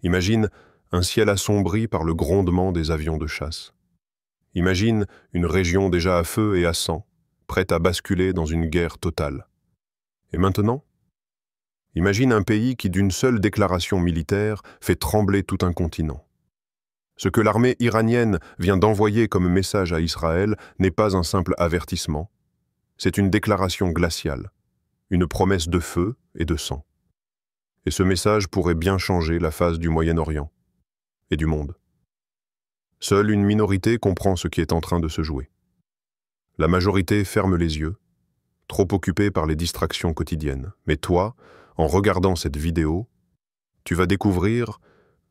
Imagine un ciel assombri par le grondement des avions de chasse. Imagine une région déjà à feu et à sang, prête à basculer dans une guerre totale. Et maintenant? Imagine un pays qui, d'une seule déclaration militaire, fait trembler tout un continent. Ce que l'armée iranienne vient d'envoyer comme message à Israël n'est pas un simple avertissement, c'est une déclaration glaciale, une promesse de feu et de sang. Et ce message pourrait bien changer la face du Moyen-Orient et du monde. Seule une minorité comprend ce qui est en train de se jouer. La majorité ferme les yeux, trop occupée par les distractions quotidiennes. Mais toi, en regardant cette vidéo, tu vas découvrir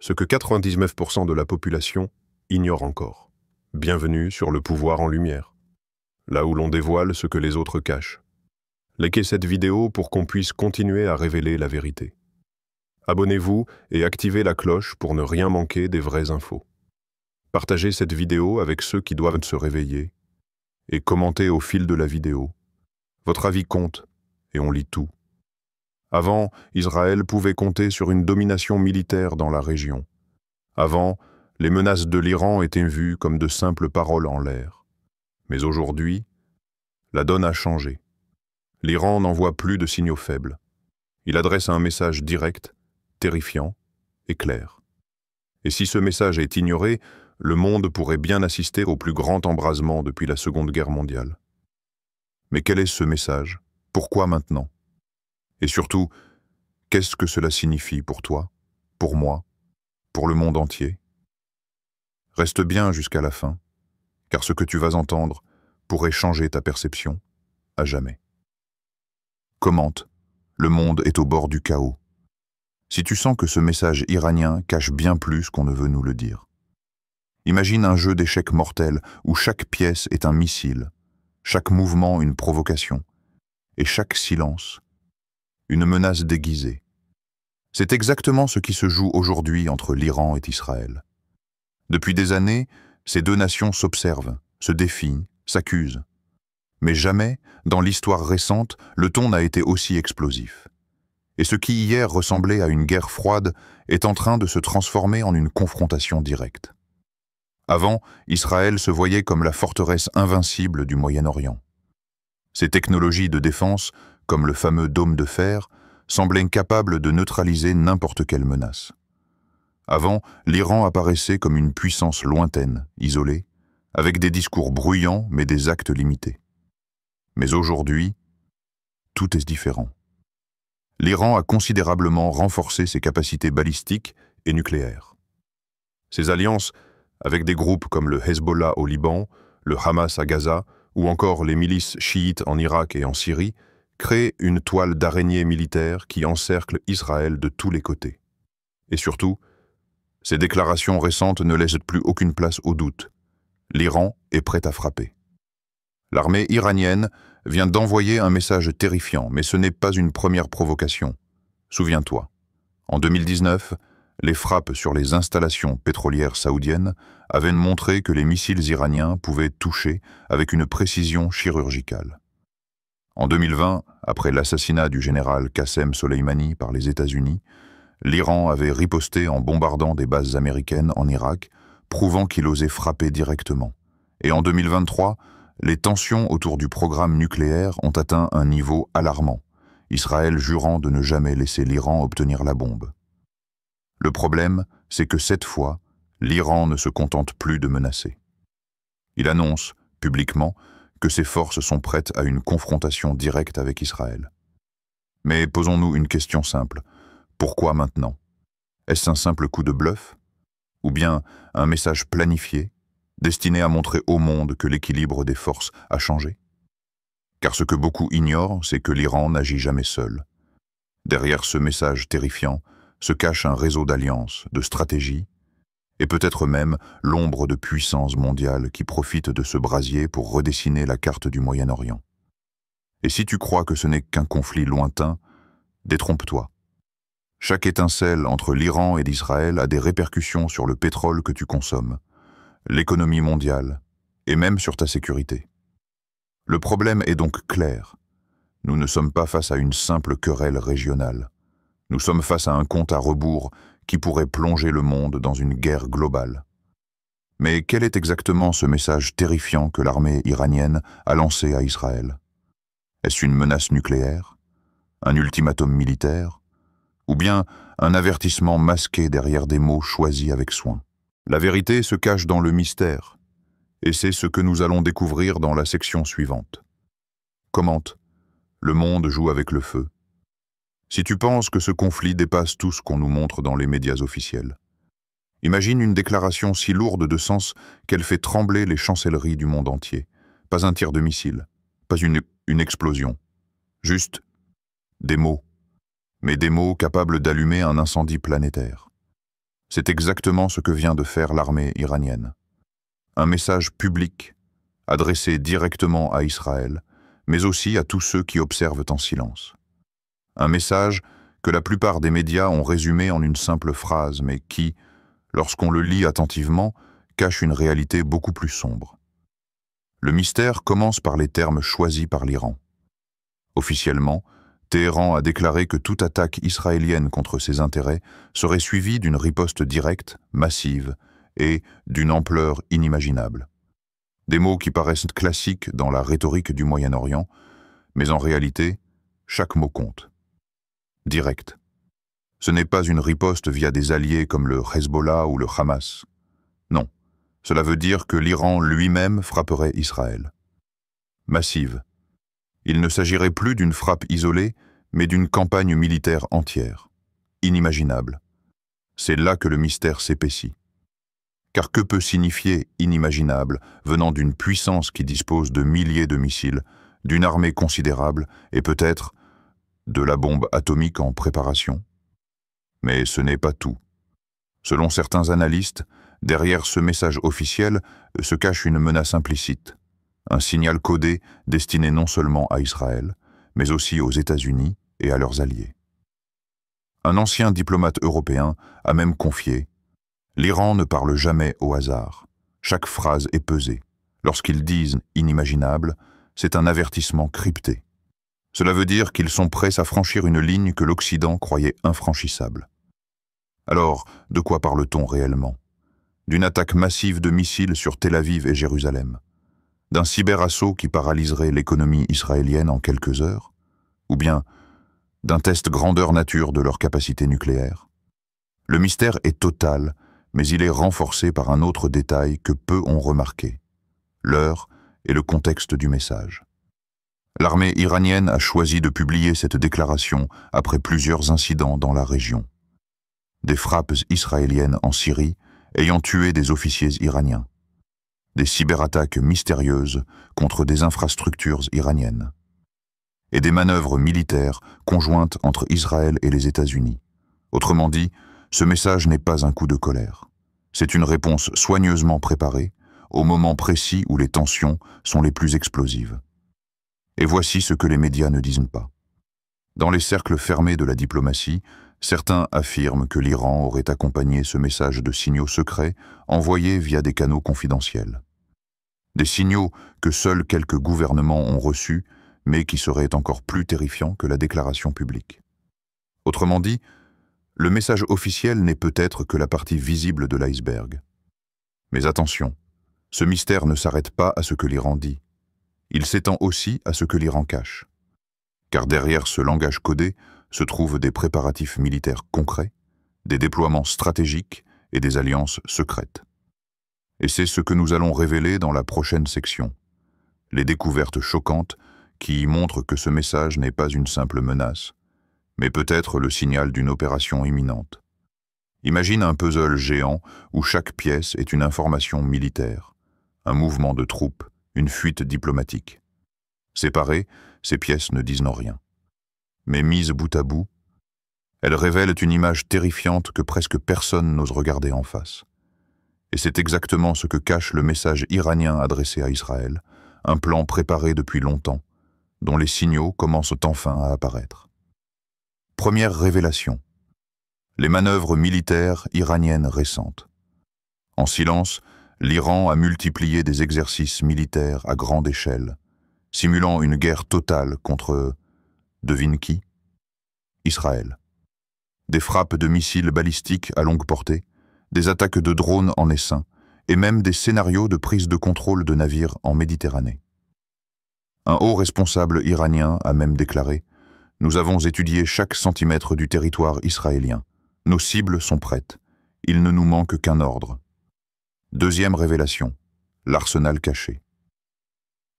ce que 99% de la population ignore encore. Bienvenue sur le pouvoir en lumière, là où l'on dévoile ce que les autres cachent. Likez cette vidéo pour qu'on puisse continuer à révéler la vérité. Abonnez-vous et activez la cloche pour ne rien manquer des vraies infos. Partagez cette vidéo avec ceux qui doivent se réveiller et commentez au fil de la vidéo. Votre avis compte et on lit tout. Avant, Israël pouvait compter sur une domination militaire dans la région. Avant, les menaces de l'Iran étaient vues comme de simples paroles en l'air. Mais aujourd'hui, la donne a changé. L'Iran n'envoie plus de signaux faibles. Il adresse un message direct, terrifiant et clair. Et si ce message est ignoré, le monde pourrait bien assister au plus grand embrasement depuis la Seconde Guerre mondiale. Mais quel est ce message? Pourquoi maintenant? Et surtout, qu'est-ce que cela signifie pour toi, pour moi, pour le monde entier? Reste bien jusqu'à la fin, car ce que tu vas entendre pourrait changer ta perception à jamais. Commente, le monde est au bord du chaos. Si tu sens que ce message iranien cache bien plus qu'on ne veut nous le dire. Imagine un jeu d'échecs mortel où chaque pièce est un missile, chaque mouvement une provocation, et chaque silence une menace déguisée. C'est exactement ce qui se joue aujourd'hui entre l'Iran et Israël. Depuis des années, ces deux nations s'observent, se défient, s'accusent. Mais jamais, dans l'histoire récente, le ton n'a été aussi explosif. Et ce qui hier ressemblait à une guerre froide est en train de se transformer en une confrontation directe. Avant, Israël se voyait comme la forteresse invincible du Moyen-Orient. Ses technologies de défense, comme le fameux dôme de fer, semblaient capables de neutraliser n'importe quelle menace. Avant, l'Iran apparaissait comme une puissance lointaine, isolée, avec des discours bruyants mais des actes limités. Mais aujourd'hui, tout est différent. L'Iran a considérablement renforcé ses capacités balistiques et nucléaires. Ses alliances avec des groupes comme le Hezbollah au Liban, le Hamas à Gaza ou encore les milices chiites en Irak et en Syrie, créent une toile d'araignée militaire qui encercle Israël de tous les côtés. Et surtout, ces déclarations récentes ne laissent plus aucune place au doute. L'Iran est prêt à frapper. L'armée iranienne vient d'envoyer un message terrifiant, mais ce n'est pas une première provocation. Souviens-toi, en 2019, les frappes sur les installations pétrolières saoudiennes avaient montré que les missiles iraniens pouvaient toucher avec une précision chirurgicale. En 2020, après l'assassinat du général Qassem Soleimani par les États-Unis, l'Iran avait riposté en bombardant des bases américaines en Irak, prouvant qu'il osait frapper directement. Et en 2023, les tensions autour du programme nucléaire ont atteint un niveau alarmant, Israël jurant de ne jamais laisser l'Iran obtenir la bombe. Le problème, c'est que cette fois, l'Iran ne se contente plus de menacer. Il annonce, publiquement, que ses forces sont prêtes à une confrontation directe avec Israël. Mais posons-nous une question simple. Pourquoi maintenant? Est-ce un simple coup de bluff? Ou bien un message planifié, destiné à montrer au monde que l'équilibre des forces a changé? Car ce que beaucoup ignorent, c'est que l'Iran n'agit jamais seul. Derrière ce message terrifiant se cache un réseau d'alliances, de stratégies, et peut-être même l'ombre de puissances mondiales qui profitent de ce brasier pour redessiner la carte du Moyen-Orient. Et si tu crois que ce n'est qu'un conflit lointain, détrompe-toi. Chaque étincelle entre l'Iran et l'Israël a des répercussions sur le pétrole que tu consommes, l'économie mondiale, et même sur ta sécurité. Le problème est donc clair. Nous ne sommes pas face à une simple querelle régionale. Nous sommes face à un compte à rebours qui pourrait plonger le monde dans une guerre globale. Mais quel est exactement ce message terrifiant que l'armée iranienne a lancé à Israël? Est-ce une menace nucléaire? Un ultimatum militaire? Ou bien un avertissement masqué derrière des mots choisis avec soin? La vérité se cache dans le mystère, et c'est ce que nous allons découvrir dans la section suivante. Commente. Le monde joue avec le feu. Si tu penses que ce conflit dépasse tout ce qu'on nous montre dans les médias officiels, imagine une déclaration si lourde de sens qu'elle fait trembler les chancelleries du monde entier. Pas un tir de missile, pas une explosion. Juste des mots, mais des mots capables d'allumer un incendie planétaire. C'est exactement ce que vient de faire l'armée iranienne. Un message public, adressé directement à Israël, mais aussi à tous ceux qui observent en silence. Un message que la plupart des médias ont résumé en une simple phrase, mais qui, lorsqu'on le lit attentivement, cache une réalité beaucoup plus sombre. Le mystère commence par les termes choisis par l'Iran. Officiellement, Téhéran a déclaré que toute attaque israélienne contre ses intérêts serait suivie d'une riposte directe, massive et d'une ampleur inimaginable. Des mots qui paraissent classiques dans la rhétorique du Moyen-Orient, mais en réalité, chaque mot compte. Direct. Ce n'est pas une riposte via des alliés comme le Hezbollah ou le Hamas. Non, cela veut dire que l'Iran lui-même frapperait Israël. Massive. Il ne s'agirait plus d'une frappe isolée, mais d'une campagne militaire entière. Inimaginable. C'est là que le mystère s'épaissit. Car que peut signifier inimaginable venant d'une puissance qui dispose de milliers de missiles, d'une armée considérable et peut-être de la bombe atomique en préparation? Mais ce n'est pas tout. Selon certains analystes, derrière ce message officiel se cache une menace implicite, un signal codé destiné non seulement à Israël, mais aussi aux États-Unis et à leurs alliés. Un ancien diplomate européen a même confié: l'Iran ne parle jamais au hasard. Chaque phrase est pesée. Lorsqu'ils disent « inimaginable », c'est un avertissement crypté. Cela veut dire qu'ils sont prêts à franchir une ligne que l'Occident croyait infranchissable. Alors, de quoi parle-t-on réellement? D'une attaque massive de missiles sur Tel Aviv et Jérusalem? D'un cyberassaut qui paralyserait l'économie israélienne en quelques heures? Ou bien d'un test grandeur nature de leur capacité nucléaire? Le mystère est total, mais il est renforcé par un autre détail que peu ont remarqué: l'heure et le contexte du message. L'armée iranienne a choisi de publier cette déclaration après plusieurs incidents dans la région. Des frappes israéliennes en Syrie ayant tué des officiers iraniens. Des cyberattaques mystérieuses contre des infrastructures iraniennes. Et des manœuvres militaires conjointes entre Israël et les États-Unis. Autrement dit, ce message n'est pas un coup de colère. C'est une réponse soigneusement préparée, au moment précis où les tensions sont les plus explosives. Et voici ce que les médias ne disent pas. Dans les cercles fermés de la diplomatie, certains affirment que l'Iran aurait accompagné ce message de signaux secrets envoyés via des canaux confidentiels. Des signaux que seuls quelques gouvernements ont reçus, mais qui seraient encore plus terrifiants que la déclaration publique. Autrement dit, le message officiel n'est peut-être que la partie visible de l'iceberg. Mais attention, ce mystère ne s'arrête pas à ce que l'Iran dit. Il s'étend aussi à ce que l'Iran cache. Car derrière ce langage codé se trouvent des préparatifs militaires concrets, des déploiements stratégiques et des alliances secrètes. Et c'est ce que nous allons révéler dans la prochaine section. Les découvertes choquantes qui montrent que ce message n'est pas une simple menace, mais peut-être le signal d'une opération imminente. Imagine un puzzle géant où chaque pièce est une information militaire, un mouvement de troupes, une fuite diplomatique. Séparées, ces pièces ne disent rien. Mais mises bout à bout, elles révèlent une image terrifiante que presque personne n'ose regarder en face. Et c'est exactement ce que cache le message iranien adressé à Israël, un plan préparé depuis longtemps, dont les signaux commencent enfin à apparaître. Première révélation. Les manœuvres militaires iraniennes récentes. En silence, l'Iran a multiplié des exercices militaires à grande échelle, simulant une guerre totale contre, devine qui? Israël. des frappes de missiles balistiques à longue portée, des attaques de drones en essaim, et même des scénarios de prise de contrôle de navires en Méditerranée. Un haut responsable iranien a même déclaré « Nous avons étudié chaque centimètre du territoire israélien. Nos cibles sont prêtes. Il ne nous manque qu'un ordre. » Deuxième révélation, l'arsenal caché.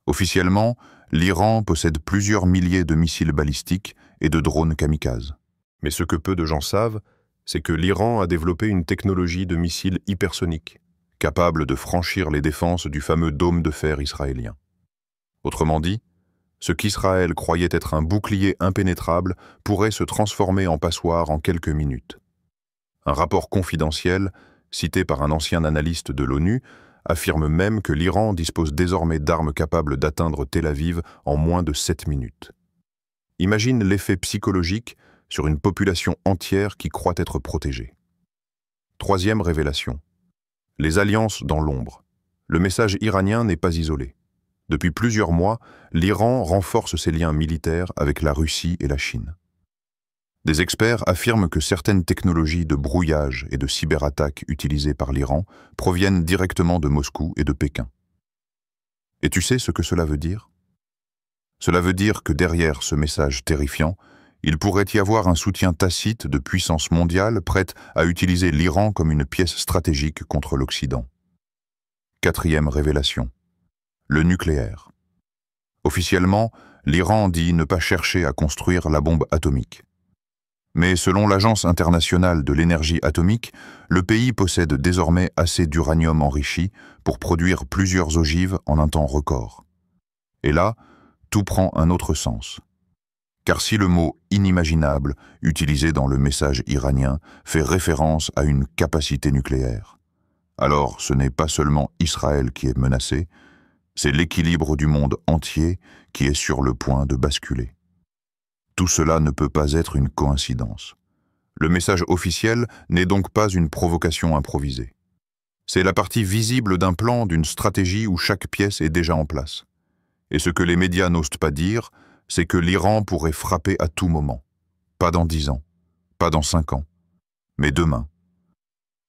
Officiellement, l'Iran possède plusieurs milliers de missiles balistiques et de drones kamikazes. Mais ce que peu de gens savent, c'est que l'Iran a développé une technologie de missiles hypersoniques, capable de franchir les défenses du fameux dôme de fer israélien. Autrement dit, ce qu'Israël croyait être un bouclier impénétrable pourrait se transformer en passoire en quelques minutes. Un rapport confidentiel, cité par un ancien analyste de l'ONU, affirme même que l'Iran dispose désormais d'armes capables d'atteindre Tel Aviv en moins de 7 minutes. Imagine l'effet psychologique sur une population entière qui croit être protégée. Troisième révélation. Les alliances dans l'ombre. Le message iranien n'est pas isolé. Depuis plusieurs mois, l'Iran renforce ses liens militaires avec la Russie et la Chine. Des experts affirment que certaines technologies de brouillage et de cyberattaque utilisées par l'Iran proviennent directement de Moscou et de Pékin. Et tu sais ce que cela veut dire? Cela veut dire que derrière ce message terrifiant, il pourrait y avoir un soutien tacite de puissances mondiales prêtes à utiliser l'Iran comme une pièce stratégique contre l'Occident. Quatrième révélation. Le nucléaire. Officiellement, l'Iran dit ne pas chercher à construire la bombe atomique. Mais selon l'Agence internationale de l'énergie atomique, le pays possède désormais assez d'uranium enrichi pour produire plusieurs ogives en un temps record. Et là, tout prend un autre sens. Car si le mot « inimaginable » utilisé dans le message iranien fait référence à une capacité nucléaire, alors ce n'est pas seulement Israël qui est menacé, c'est l'équilibre du monde entier qui est sur le point de basculer. Tout cela ne peut pas être une coïncidence. Le message officiel n'est donc pas une provocation improvisée. C'est la partie visible d'un plan, d'une stratégie où chaque pièce est déjà en place. Et ce que les médias n'osent pas dire, c'est que l'Iran pourrait frapper à tout moment. Pas dans 10 ans, pas dans 5 ans, mais demain.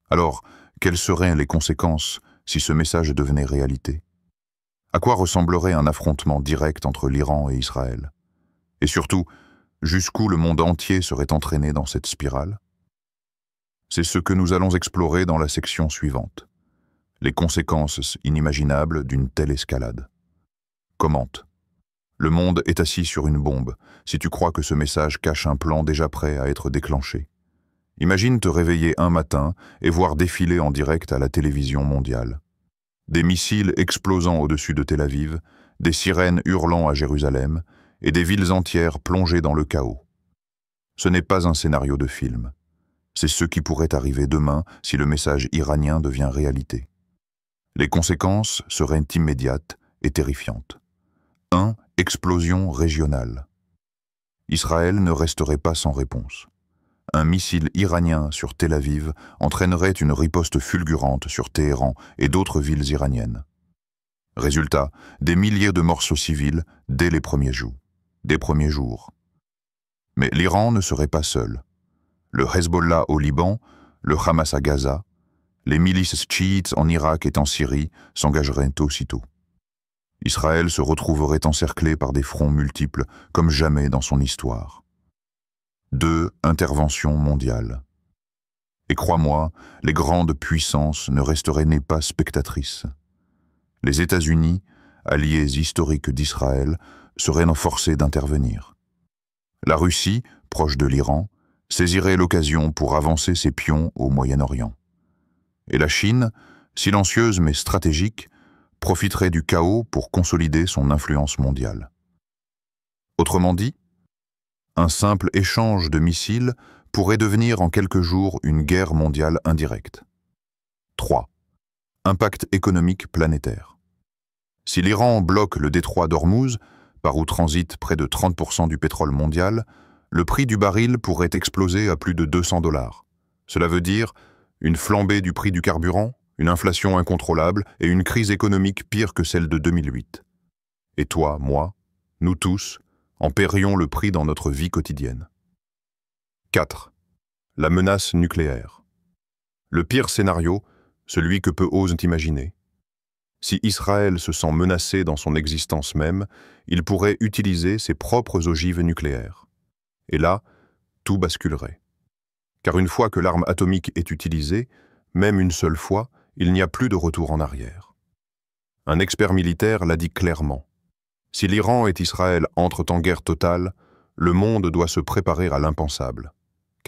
Alors, quelles seraient les conséquences si ce message devenait réalité? À quoi ressemblerait un affrontement direct entre l'Iran et Israël? Et surtout, jusqu'où le monde entier serait entraîné dans cette spirale? C'est ce que nous allons explorer dans la section suivante. Les conséquences inimaginables d'une telle escalade. Commente. Le monde est assis sur une bombe, si tu crois que ce message cache un plan déjà prêt à être déclenché. Imagine te réveiller un matin et voir défiler en direct à la télévision mondiale. Des missiles explosant au-dessus de Tel Aviv, des sirènes hurlant à Jérusalem, et des villes entières plongées dans le chaos. Ce n'est pas un scénario de film. C'est ce qui pourrait arriver demain si le message iranien devient réalité. Les conséquences seraient immédiates et terrifiantes. 1. Explosion régionale. Israël ne resterait pas sans réponse. Un missile iranien sur Tel Aviv entraînerait une riposte fulgurante sur Téhéran et d'autres villes iraniennes. Résultat, des milliers de morceaux civils dès les premiers jours. Mais l'Iran ne serait pas seul. Le Hezbollah au Liban, le Hamas à Gaza, les milices chiites en Irak et en Syrie s'engageraient aussitôt. Israël se retrouverait encerclé par des fronts multiples comme jamais dans son histoire. 2. Intervention mondiale. Et crois-moi, les grandes puissances ne resteraient pas spectatrices. Les États-Unis, alliés historiques d'Israël, seraient forcés d'intervenir. La Russie, proche de l'Iran, saisirait l'occasion pour avancer ses pions au Moyen-Orient. Et la Chine, silencieuse mais stratégique, profiterait du chaos pour consolider son influence mondiale. Autrement dit, un simple échange de missiles pourrait devenir en quelques jours une guerre mondiale indirecte. 3. Impact économique planétaire. Si l'Iran bloque le détroit d'Ormuz, par où transite près de 30% du pétrole mondial, le prix du baril pourrait exploser à plus de 200 $. Cela veut dire une flambée du prix du carburant, une inflation incontrôlable et une crise économique pire que celle de 2008. Et toi, moi, nous tous, en paierions le prix dans notre vie quotidienne. 4. La menace nucléaire. Le pire scénario, celui que peu osent imaginer. Si Israël se sent menacé dans son existence même, il pourrait utiliser ses propres ogives nucléaires. Et là, tout basculerait. Car une fois que l'arme atomique est utilisée, même une seule fois, il n'y a plus de retour en arrière. Un expert militaire l'a dit clairement. Si l'Iran et Israël entrent en guerre totale, le monde doit se préparer à l'impensable,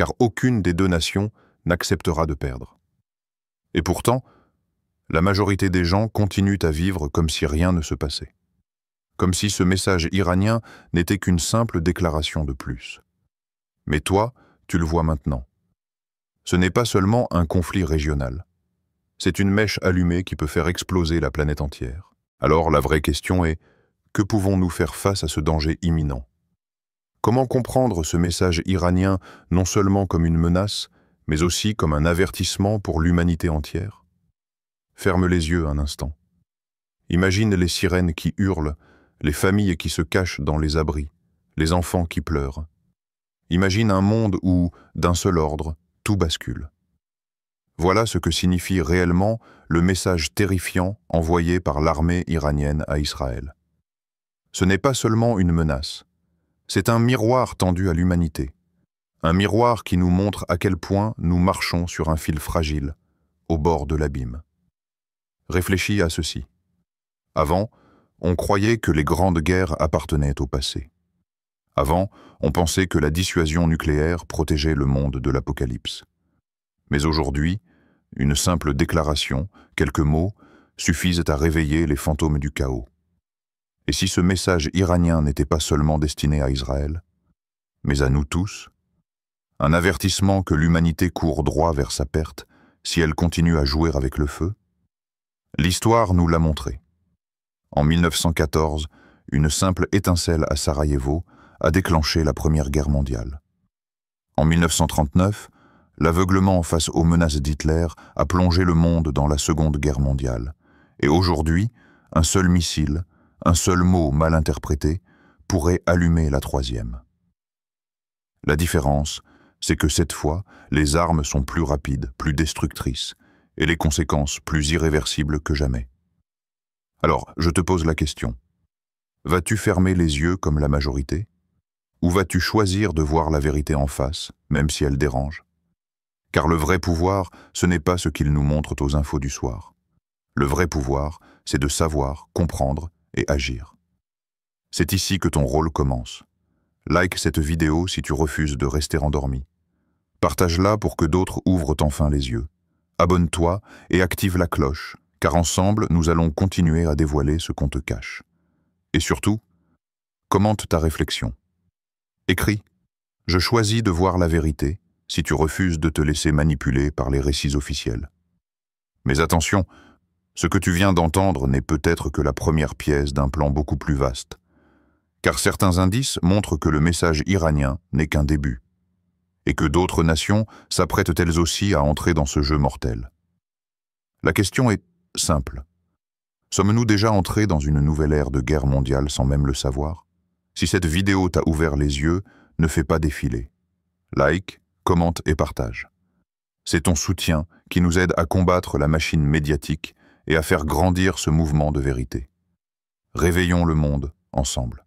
car aucune des deux nations n'acceptera de perdre. Et pourtant, la majorité des gens continuent à vivre comme si rien ne se passait. Comme si ce message iranien n'était qu'une simple déclaration de plus. Mais toi, tu le vois maintenant. Ce n'est pas seulement un conflit régional. C'est une mèche allumée qui peut faire exploser la planète entière. Alors la vraie question est, que pouvons-nous faire face à ce danger imminent? Comment comprendre ce message iranien non seulement comme une menace, mais aussi comme un avertissement pour l'humanité entière? Ferme les yeux un instant. Imagine les sirènes qui hurlent, les familles qui se cachent dans les abris, les enfants qui pleurent. Imagine un monde où, d'un seul ordre, tout bascule. Voilà ce que signifie réellement le message terrifiant envoyé par l'armée iranienne à Israël. Ce n'est pas seulement une menace, c'est un miroir tendu à l'humanité. Un miroir qui nous montre à quel point nous marchons sur un fil fragile, au bord de l'abîme. Réfléchis à ceci. Avant, on croyait que les grandes guerres appartenaient au passé. Avant, on pensait que la dissuasion nucléaire protégeait le monde de l'apocalypse. Mais aujourd'hui, une simple déclaration, quelques mots, suffisent à réveiller les fantômes du chaos. Et si ce message iranien n'était pas seulement destiné à Israël, mais à nous tous, un avertissement que l'humanité court droit vers sa perte si elle continue à jouer avec le feu? L'histoire nous l'a montré. En 1914, une simple étincelle à Sarajevo a déclenché la Première Guerre mondiale. En 1939, l'aveuglement face aux menaces d'Hitler a plongé le monde dans la Seconde Guerre mondiale. Et aujourd'hui, un seul missile, un seul mot mal interprété, pourrait allumer la troisième. La différence, c'est que cette fois, les armes sont plus rapides, plus destructrices, et les conséquences plus irréversibles que jamais. Alors, je te pose la question. Vas-tu fermer les yeux comme la majorité? Ou vas-tu choisir de voir la vérité en face, même si elle dérange? Car le vrai pouvoir, ce n'est pas ce qu'ils nous montrent aux infos du soir. Le vrai pouvoir, c'est de savoir, comprendre et agir. C'est ici que ton rôle commence. Like cette vidéo si tu refuses de rester endormi. Partage-la pour que d'autres ouvrent enfin les yeux. Abonne-toi et active la cloche, car ensemble, nous allons continuer à dévoiler ce qu'on te cache. Et surtout, commente ta réflexion. Écris « Je choisis de voir la vérité » si tu refuses de te laisser manipuler par les récits officiels. Mais attention, ce que tu viens d'entendre n'est peut-être que la première pièce d'un plan beaucoup plus vaste, car certains indices montrent que le message iranien n'est qu'un début, et que d'autres nations s'apprêtent elles aussi à entrer dans ce jeu mortel. La question est simple. Sommes-nous déjà entrés dans une nouvelle ère de guerre mondiale sans même le savoir? Si cette vidéo t'a ouvert les yeux, ne fais pas défiler. Like, commente et partage. C'est ton soutien qui nous aide à combattre la machine médiatique et à faire grandir ce mouvement de vérité. Réveillons le monde ensemble.